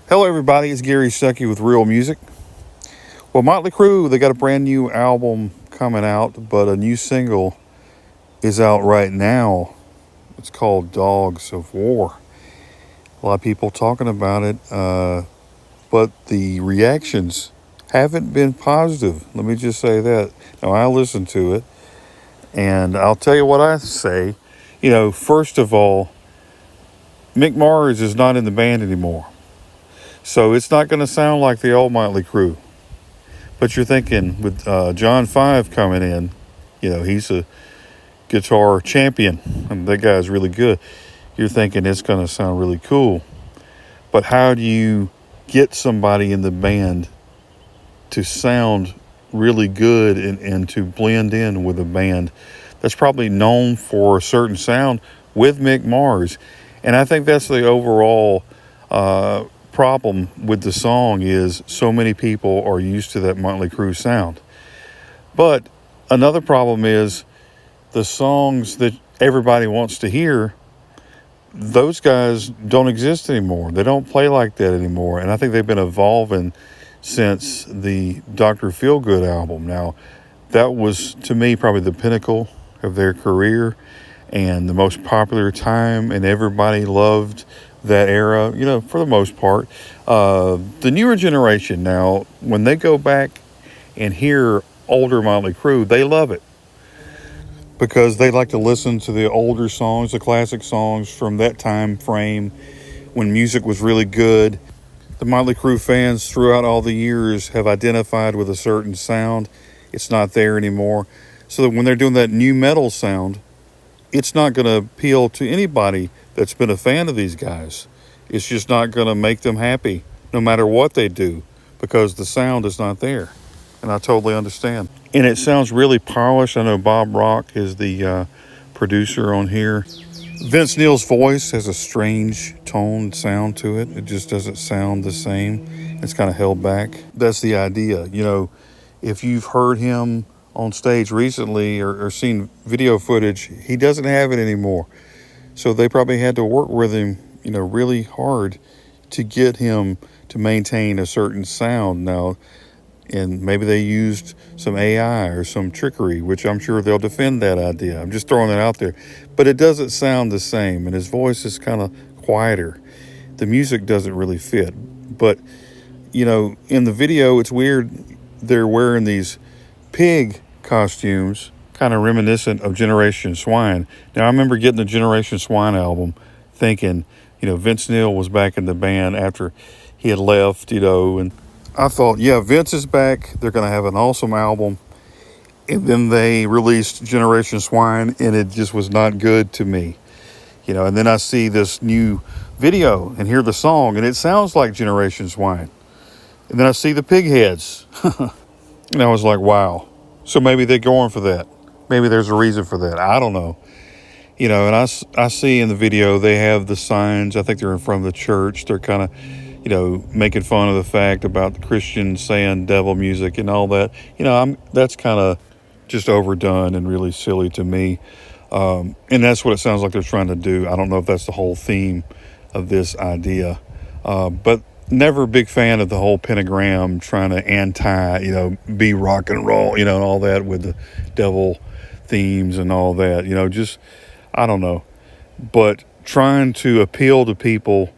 Hello, everybody. It's Gary Stuckey with Real Music. Well, Motley Crue, they got a brand new album coming out, but a new single is out right now. It's called Dogs of War. A lot of people talking about it, but the reactions haven't been positive. Let me just say that. Now, I listened to it, and I'll tell you what I say. First of all, Mick Mars is not in the band anymore. So it's not going to sound like the old Motley Crue. But you're thinking with John 5 coming in, he's a guitar champion. And that guy's really good. You're thinking it's going to sound really cool. But how do you get somebody in the band to sound really good and to blend in with a band that's probably known for a certain sound with Mick Mars? And I think that's the overall problem with the song is so many people are used to that Motley Crue sound. But another problem is the songs that everybody wants to hear, those guys don't exist anymore. They don't play like that anymore. And I think they've been evolving since the Dr. Feelgood album. Now, that was, to me, probably the pinnacle of their career and the most popular time, and everybody loved that era, for the most part. The newer generation now, when they go back and hear older Motley Crue, they love it because they like to listen to the older songs, the classic songs from that time frame when music was really good. The Motley Crue fans throughout all the years have identified with a certain sound. It's not there anymore. So that when they're doing that new metal sound, it's not going to appeal to anybody that's been a fan of these guys. It's just not going to make them happy no matter what they do because the sound is not there. And I totally understand. And it sounds really polished. I know Bob Rock is the producer on here. Vince Neil's voice has a strange tone sound to it. It just doesn't sound the same. It's kind of held back. That's the idea. If you've heard him on stage recently or seen video footage, he doesn't have it anymore. So they probably had to work with him, really hard to get him to maintain a certain sound now. And maybe they used some AI or some trickery, which I'm sure they'll defend that idea. I'm just throwing it out there. But it doesn't sound the same, and his voice is kind of quieter. The music doesn't really fit. But, in the video, it's weird. They're wearing these pig costumes, kind of reminiscent of Generation Swine. Now, I remember getting the Generation Swine album thinking, Vince Neil was back in the band after he had left, and I thought, yeah, Vince is back. They're going to have an awesome album. And then they released Generation Swine, and it just was not good to me. And then I see this new video and hear the song, and it sounds like Generation Swine. And then I see the pig heads. And I was like, wow. So maybe they're going for that. Maybe there's a reason for that. I don't know. And I see in the video they have the signs. I think they're in front of the church. They're kind of, making fun of the fact about the Christians saying devil music and all that. That's kind of just overdone and really silly to me. And that's what it sounds like they're trying to do. I don't know if that's the whole theme of this idea. But never a big fan of the whole pentagram trying to be rock and roll, and all that with the devil themes and all that, just, I don't know. But trying to appeal to people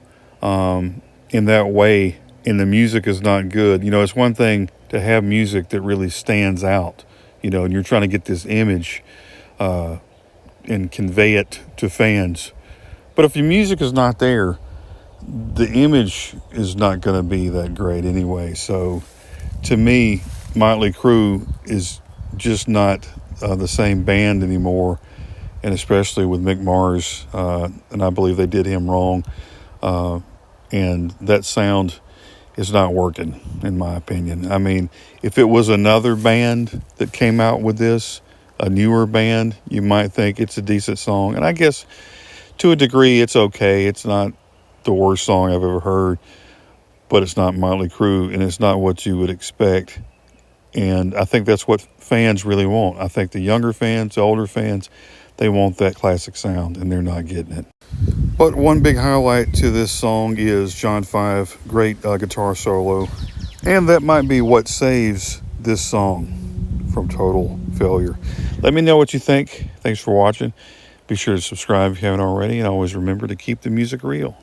in that way, and the music is not good. It's one thing to have music that really stands out, and you're trying to get this image and convey it to fans. But if your music is not there, the image is not going to be that great anyway. So to me, Motley Crue is just not the same band anymore, and especially with Mick Mars, and I believe they did him wrong, and that sound is not working, in my opinion. I mean, if it was another band that came out with this, a newer band, you might think it's a decent song, and I guess to a degree it's okay. It's not the worst song I've ever heard, but it's not Motley Crue, and it's not what you would expect. And I think that's what fans really want. I think the younger fans, the older fans, They want that classic sound, and they're not getting it. But one big highlight to this song is John 5, great guitar solo. And that might be what saves this song from total failure. Let me know what you think. Thanks for watching. Be sure to subscribe if you haven't already. And always remember to keep the music real.